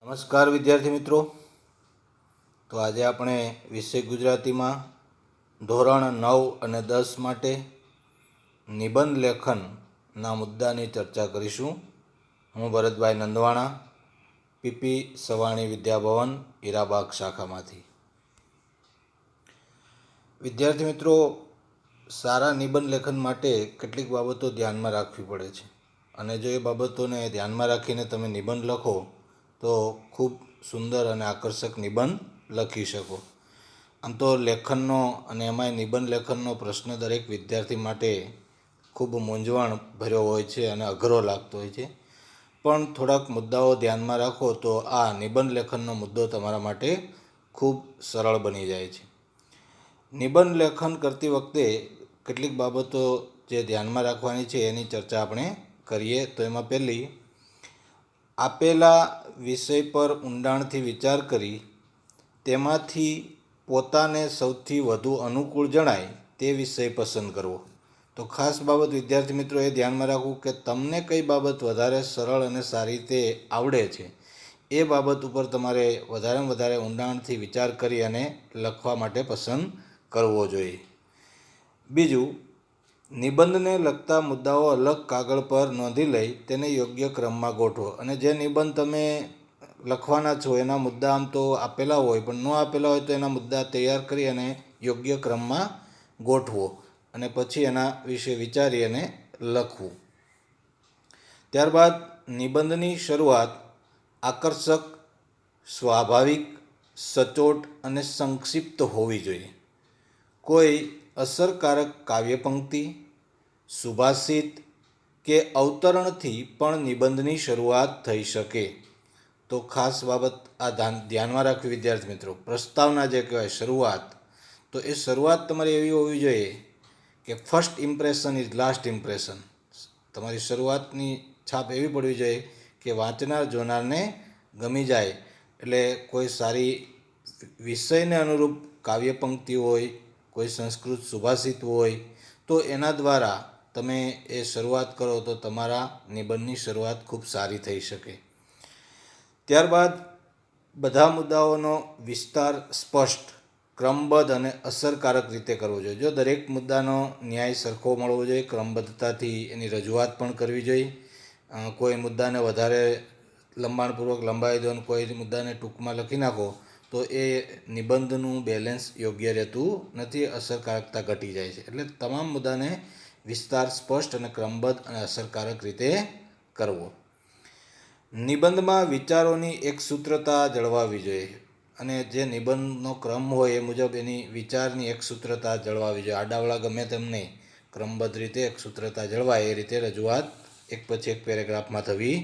નમસ્કાર વિદ્યાર્થી મિત્રો. તો આજે આપણે વિષય ગુજરાતીમાં ધોરણ 9 અને 10 માટે નિબંધ લેખનના મુદ્દાની ચર્ચા કરીશું. હું ભરતભાઈ નંદવાણા, પીપી સવાણી વિદ્યાભવન હીરાબાગ શાખામાંથી. વિદ્યાર્થી મિત્રો, સારા નિબંધ લેખન માટે કેટલીક બાબતો ધ્યાનમાં રાખવી પડે છે, અને જો એ બાબતોને ધ્યાનમાં રાખીને તમે નિબંધ લખો તો ખૂબ સુંદર અને આકર્ષક નિબંધ લખી શકો. આમ તો લેખનનો અને એમાંય નિબંધ લેખનનો પ્રશ્ન દરેક વિદ્યાર્થી માટે ખૂબ મૂંઝવણ ભર્યો હોય છે અને અઘરો લાગતો હોય છે, પણ થોડાક મુદ્દાઓ ધ્યાનમાં રાખો તો આ નિબંધ લેખનનો મુદ્દો તમારા માટે ખૂબ સરળ બની જાય છે. નિબંધ લેખન કરતી વખતે કેટલીક બાબતો જે ધ્યાનમાં રાખવાની છે એની ચર્ચા આપણે કરીએ. તો એમાં પહેલી, આપેલા વિષય પર ઊંડાણથી વિચાર કરી તેમાંથી પોતાને સૌથી વધુ અનુકૂળ જણાય તે વિષય પસંદ કરવો. તો ખાસ બાબત વિદ્યાર્થી મિત્રો એ ધ્યાનમાં રાખવું કે તમને કઈ બાબત વધારે સરળ અને સારી રીતે આવડે છે એ બાબત ઉપર તમારે વધારેમાં વધારે ઊંડાણથી વિચાર કરી અને લખવા માટે પસંદ કરવો જોઈએ. બીજું, નિબંધને લગતા મુદ્દાઓ અલગ કાગળ પર નોંધી લઈ તેને યોગ્ય ક્રમમાં ગોઠવો. અને જે નિબંધ તમે લખવાના છો એના મુદ્દા આમ તો આપેલા હોય, પણ ન આપેલા હોય તો એના મુદ્દા તૈયાર કરી અને યોગ્ય ક્રમમાં ગોઠવો અને પછી એના વિશે વિચારી અને લખવું. ત્યારબાદ નિબંધની શરૂઆત આકર્ષક, સ્વાભાવિક, સચોટ અને સંક્ષિપ્ત હોવી જોઈએ. કોઈ અસરકારક કાવ્યપંક્તિ, સુભાષિત કે અવતરણથી પણ નિબંધની શરૂઆત થઈ શકે. તો ખાસ બાબત આ ધ્યાનમાં રાખવી વિદ્યાર્થી મિત્રો. પ્રસ્તાવના જે કહેવાય, શરૂઆત, તો એ શરૂઆત તમારી એવી હોવી જોઈએ કે first impression is last impression. તમારી શરૂઆતની છાપ એવી પડવી જોઈએ કે વાંચનાર જોનારને ગમી જાય. એટલે કોઈ સારી વિષયને અનુરૂપ કાવ્યપંક્તિ હોય, કોઈ સંસ્કૃત સુભાષિત હોય, તો એના દ્વારા તમે એ શરૂઆત કરો તો તમારા નિબંધની શરૂઆત ખૂબ સારી થઈ શકે. ત્યારબાદ બધા મુદ્દાઓનો વિસ્તાર સ્પષ્ટ, ક્રમબદ્ધ અને અસરકારક રીતે કરવો જોઈએ. જો દરેક મુદ્દાનો ન્યાય સરખો મળવો જોઈએ, ક્રમબદ્ધતાથી એની રજૂઆત પણ કરવી જોઈએ. કોઈ મુદ્દાને વધારે લંબાણપૂર્વક લંબાવી દો અને કોઈ મુદ્દાને ટૂંકમાં લખી નાખો તો એ નિબંધનું બેલેન્સ યોગ્ય રહેતું નથી, અસરકારકતા ઘટી જાય છે. એટલે તમામ મુદ્દાને વિસ્તાર સ્પષ્ટ અને ક્રમબદ્ધ અને અસરકારક રીતે કરવો. નિબંધમાં વિચારોની એકસૂત્રતા જળવાવી જોઈએ, અને જે નિબંધનો ક્રમ હોય એ મુજબ એની વિચારની એકસૂત્રતા જળવાવી જોઈએ. આડાવડા ગમે તેમ નહીં, ક્રમબદ્ધ રીતે એકસૂત્રતા જળવાય એ રીતે રજૂઆત એક પછી એક પેરેગ્રાફમાં થવી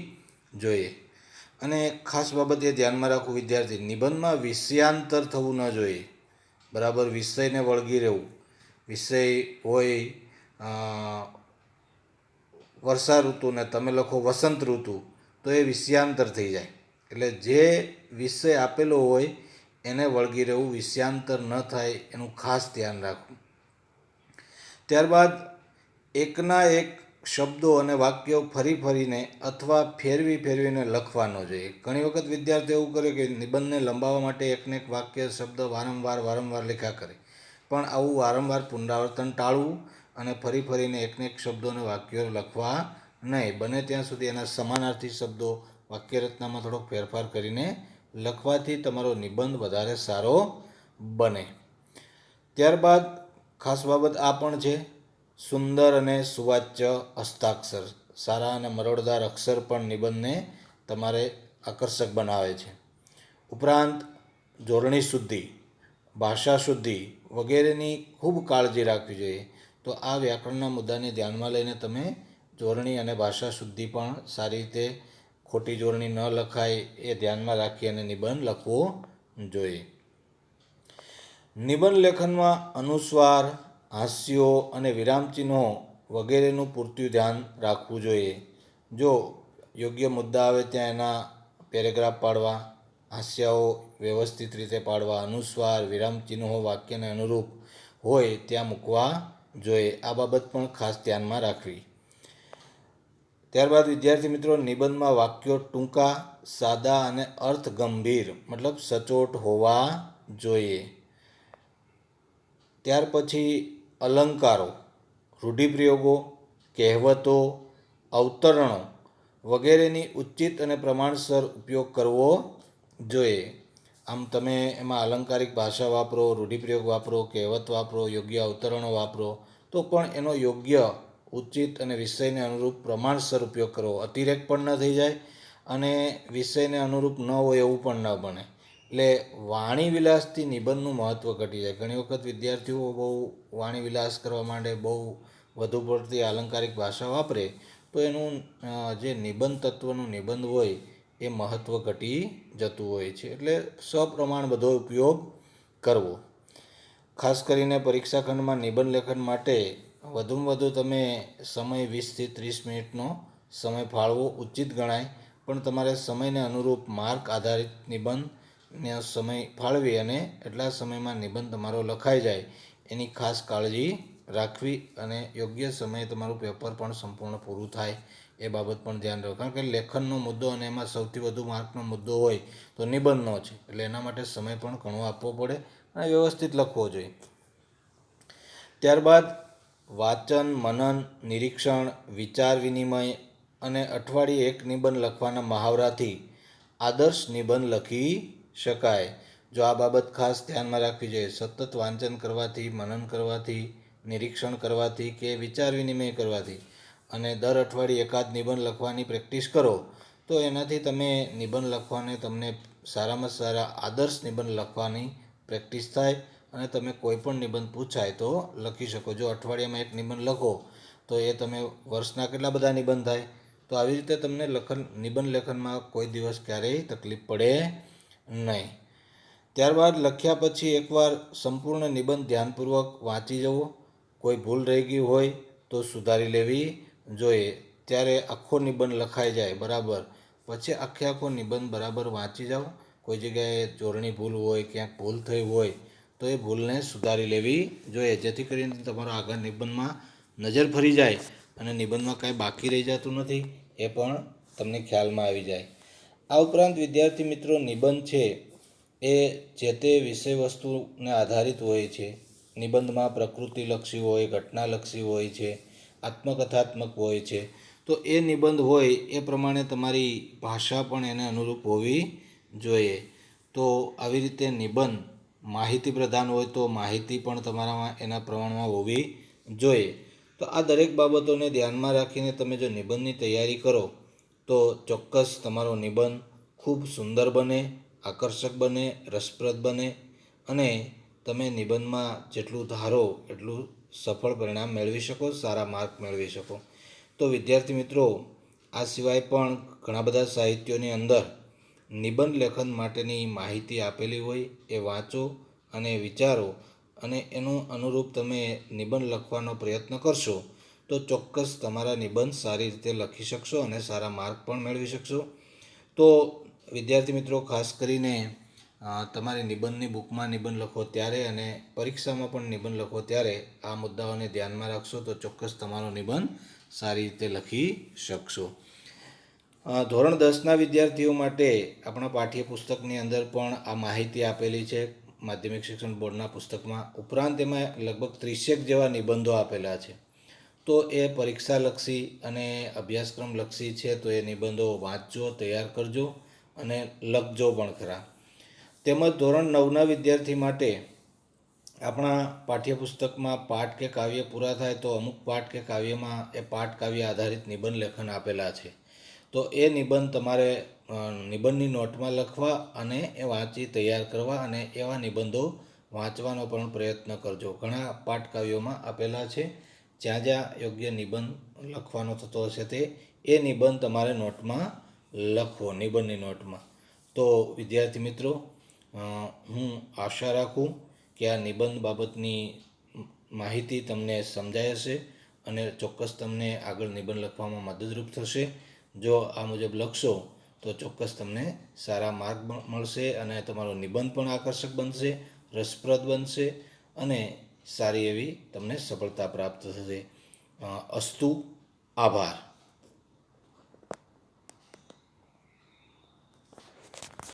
જોઈએ. અને ખાસ બાબત એ ધ્યાનમાં રાખવું વિદ્યાર્થી, નિબંધમાં વિષયાંતર થવું ન જોઈએ. બરાબર વિષયને વળગી રહેવું. વિષય હોય વર્ષા ઋતુ ને તમે લખો વસંત ઋતુ, તો એ વિષયાંતર થઈ જાય. એટલે જે વિષય આપેલો હોય એને વળગી રહેવું, વિષયાંતર ન થાય એનું ખાસ ધ્યાન રાખવું. ત્યારબાદ એકના એક શબ્દો અને વાક્યો ફરી ફરીને અથવા ફેરવી ફેરવીને લખવા ન જોઈએ. ઘણી વખત વિદ્યાર્થીઓ એવું કરે કે નિબંધને લંબાવવા માટે એકને એક વાક્ય શબ્દ વારંવાર લખ્યા કરે, પણ આવું વારંવાર પુનરાવર્તન ટાળવું અને ફરી ફરીને એકને એક શબ્દો અને વાક્યો લખવા નહીં. બને ત્યાં સુધી એના સમાનાર્થી શબ્દો વાક્યરચનામાં થોડોક ફેરફાર કરીને લખવાથી તમારો નિબંધ વધારે સારો બને. ત્યારબાદ ખાસ બાબત આ પણ છે, સુંદર અને સુવાચ્ય હસ્તાક્ષર. સારા અને મરોડદાર અક્ષર પણ નિબંધને તમારે આકર્ષક બનાવે છે. ઉપરાંત જોડણી શુદ્ધિ, ભાષા શુદ્ધિ વગેરેની ખૂબ કાળજી રાખવી જોઈએ. તો આ વ્યાકરણના મુદ્દાને ધ્યાનમાં લઈને તમે જોડણી અને ભાષા શુદ્ધિ પણ સારી રીતે, ખોટી જોડણી ન લખાય એ ધ્યાનમાં રાખી અને નિબંધ લખવો જોઈએ. નિબંધ લેખનમાં અનુસ્વાર, હાસ્યો અને વિરામચિહ્નો વગેરેનું પૂરતું ધ્યાન રાખવું જોઈએ. જો યોગ્ય મુદ્દા આવે ત્યાં એના પેરેગ્રાફ પાડવા, હાસ્યાઓ વ્યવસ્થિત રીતે પાડવા, અનુસ્વાર, વિરામચિહ્નો વાક્યને અનુરૂપ હોય ત્યાં મૂકવા જોઈએ. આ બાબત પણ ખાસ ધ્યાનમાં રાખવી. ત્યારબાદ વિદ્યાર્થી મિત્રો, નિબંધમાં વાક્યો ટૂંકા, સાદા અને અર્થગંભીર મતલબ સચોટ હોવા જોઈએ. ત્યાર પછી અલંકારો, રૂઢિપ્રયોગો, કહેવતો, અવતરણો વગેરેની ઉચિત અને પ્રમાણસર ઉપયોગ કરવો જોઈએ. આમ તમે એમાં અલંકારિક ભાષા વાપરો, રૂઢિપ્રયોગ વાપરો, કહેવત વાપરો, યોગ્ય અવતરણો વાપરો, તો પણ એનો યોગ્ય, ઉચિત અને વિષયને અનુરૂપ પ્રમાણસર ઉપયોગ કરવો. અતિરેક પણ ન થઈ જાય અને વિષયને અનુરૂપ ન હોય એવું પણ ન બને. એટલે વાણી વિલાસથી નિબંધનું મહત્ત્વ ઘટી જાય. ઘણી વખત વિદ્યાર્થીઓ બહુ વાણી વિલાસ કરવા માંડે, બહુ વધુ પડતી અલંકારિક ભાષા વાપરે, તો એનું જે નિબંધ તત્વનું નિબંધ હોય એ મહત્ત્વ ઘટી જતું હોય છે. એટલે સપ્રમાણ બધો ઉપયોગ કરવો. ખાસ કરીને પરીક્ષા ખંડમાં નિબંધ લેખન માટે વધુમાં વધુ તમે સમય 20થી 30 મિનિટનો સમય ફાળવો ઉચિત ગણાય. પણ તમારે સમયને અનુરૂપ માર્ક આધારિત નિબંધનો સમય ફાળવી અને એટલા સમયમાં નિબંધ તમારો લખાઈ જાય એની ખાસ કાળજી રાખવી અને યોગ્ય સમયે તમારું પેપર પણ સંપૂર્ણ પૂરું થાય એ બાબત પણ ધ્યાન રાખો. કારણ કે લેખનનો મુદ્દો અને એમાં સૌથી વધુ માર્કનો મુદ્દો હોય તો નિબંધનો છે. એટલે એના માટે સમય પણ ઘણો આપવો પડે અને વ્યવસ્થિત લખવો જોઈએ. ત્યારબાદ વાંચન, મનન, નિરીક્ષણ, વિચાર વિનિમય અને અઠવાડિયે એક નિબંધ લખવાના મહાવરાથી આદર્શ નિબંધ લખી શકાય. જો આ બાબત ખાસ ધ્યાનમાં રાખવી જોઈએ. સતત વાંચન કરવાથી, મનન કરવાથી, નિરીક્ષણ કરવાથી કે વિચાર વિનિમય કરવાથી અને દર અઠવાડિયે એકાદ નિબંધ લખવાની પ્રેક્ટિસ કરો તો એનાથી તમે નિબંધ લખવાને તમને સારામાં સારા આદર્શ નિબંધ લખવાની પ્રેક્ટિસ થાય અને તમે કોઈ પણ નિબંધ પૂછાય તો લખી શકો. જો અઠવાડિયામાં એક નિબંધ લખો તો એ તમે વર્ષના કેટલા બધા નિબંધ થાય. તો આવી રીતે તમને નિબંધ લેખનમાં કોઈ દિવસ ક્યારેય તકલીફ પડે નહીં. ત્યારબાદ લખ્યા પછી એકવાર સંપૂર્ણ નિબંધ ધ્યાનપૂર્વક વાંચી જવો. કોઈ ભૂલ રહી ગઈ હોય તો સુધારી લેવી જોઈએ. ત્યારે આખો નિબંધ લખાઈ જાય બરાબર, પછી આખો નિબંધ બરાબર વાંચી જાઓ. કોઈ જગ્યાએ જોડણી ભૂલ હોય, ક્યાંક ભૂલ થઈ હોય તો એ ભૂલને સુધારી લેવી જોઈએ, જેથી કરીને તમારો આગળ નિબંધમાં નજર ફરી જાય અને નિબંધમાં કાંઈ બાકી રહી જતું નથી એ પણ તમને ખ્યાલમાં આવી જાય. આ ઉપરાંત વિદ્યાર્થી મિત્રો, નિબંધ છે એ જે તે વિષય વસ્તુને આધારિત હોય છે. નિબંધમાં પ્રકૃતિલક્ષી હોય, ઘટનાલક્ષી હોય છે, આત્મકથાત્મક હોય છે. તો એ નિબંધ હોય એ પ્રમાણે તમારી ભાષા પણ એને અનુરૂપ હોવી જોઈએ. તો આવી રીતે નિબંધ માહિતી પ્રધાન હોય તો માહિતી પણ તમારામાં એના પ્રમાણમાં હોવી જોઈએ. તો આ દરેક બાબતોને ધ્યાનમાં રાખીને તમે જો નિબંધની તૈયારી કરો તો ચોક્કસ તમારો નિબંધ ખૂબ સુંદર બને, આકર્ષક બને, રસપ્રદ બને અને તમે નિબંધમાં જેટલું ધારો એટલું સફળ પરિણામ મેળવી શકો, સારા માર્ક મેળવી શકો. તો વિદ્યાર્થી મિત્રો, આ સિવાય પણ ઘણા બધા સાહિત્યોની અંદર નિબંધ લેખન માટેની માહિતી આપેલી હોય એ વાંચો અને વિચારો અને એનું અનુરૂપ તમે નિબંધ લખવાનો પ્રયત્ન કરશો તો ચોક્કસ તમારા નિબંધ સારી રીતે લખી શકશો અને સારા માર્ક પણ મેળવી શકશો. તો વિદ્યાર્થી મિત્રો, ખાસ કરીને તમારી નિબંધની બુકમાં નિબંધ લખો ત્યારે અને પરીક્ષામાં પણ નિબંધ લખો ત્યારે આ મુદ્દાઓને ધ્યાનમાં રાખશો તો ચોક્કસ તમારો નિબંધ સારી રીતે લખી શકશો. ધોરણ 10ના વિદ્યાર્થીઓ માટે આપણા પાઠ્યપુસ્તકની અંદર પણ આ માહિતી આપેલી છે માધ્યમિક શિક્ષણ બોર્ડના પુસ્તકમાં. ઉપરાંત એમાં લગભગ 30 જેવા નિબંધો આપેલા છે. તો એ પરીક્ષાલક્ષી અને અભ્યાસક્રમલક્ષી છે. તો એ નિબંધો વાંચજો, તૈયાર કરજો અને લખજો પણ ખરા. તેમજ ધોરણ 9ના વિદ્યાર્થી માટે આપણા પાઠ્યપુસ્તકમાં પાઠ કે કાવ્ય પૂરા થાય તો અમુક પાઠ કે કાવ્યમાં એ પાઠ કાવ્ય આધારિત નિબંધ લેખન આપેલા છે. તો એ નિબંધ તમારે નિબંધની નોટમાં લખવા અને એ વાંચી તૈયાર કરવા અને એવા નિબંધો વાંચવાનો પણ પ્રયત્ન કરજો. ઘણા પાઠ કાવ્યોમાં આપેલા છે. જ્યાં જ્યાં યોગ્ય નિબંધ લખવાનો થતો હશે તે એ નિબંધ તમારે નોટમાં લખવો, નિબંધની નોટમાં. તો વિદ્યાર્થી મિત્રો, હું આશા રાખું કે આ નિબંધ બાબતની માહિતી તમને સમજાય હશે અને ચોક્કસ તમને આગળ નિબંધ લખવામાં મદદરૂપ થશે. જો આ મુજબ લખશો તો ચોક્કસ તમને સારા માર્ક મળશે અને તમારો નિબંધ પણ આકર્ષક બનશે, રસપ્રદ બનશે અને સારી એવી તમને સફળતા પ્રાપ્ત થશે. અસ્તુ. આભાર.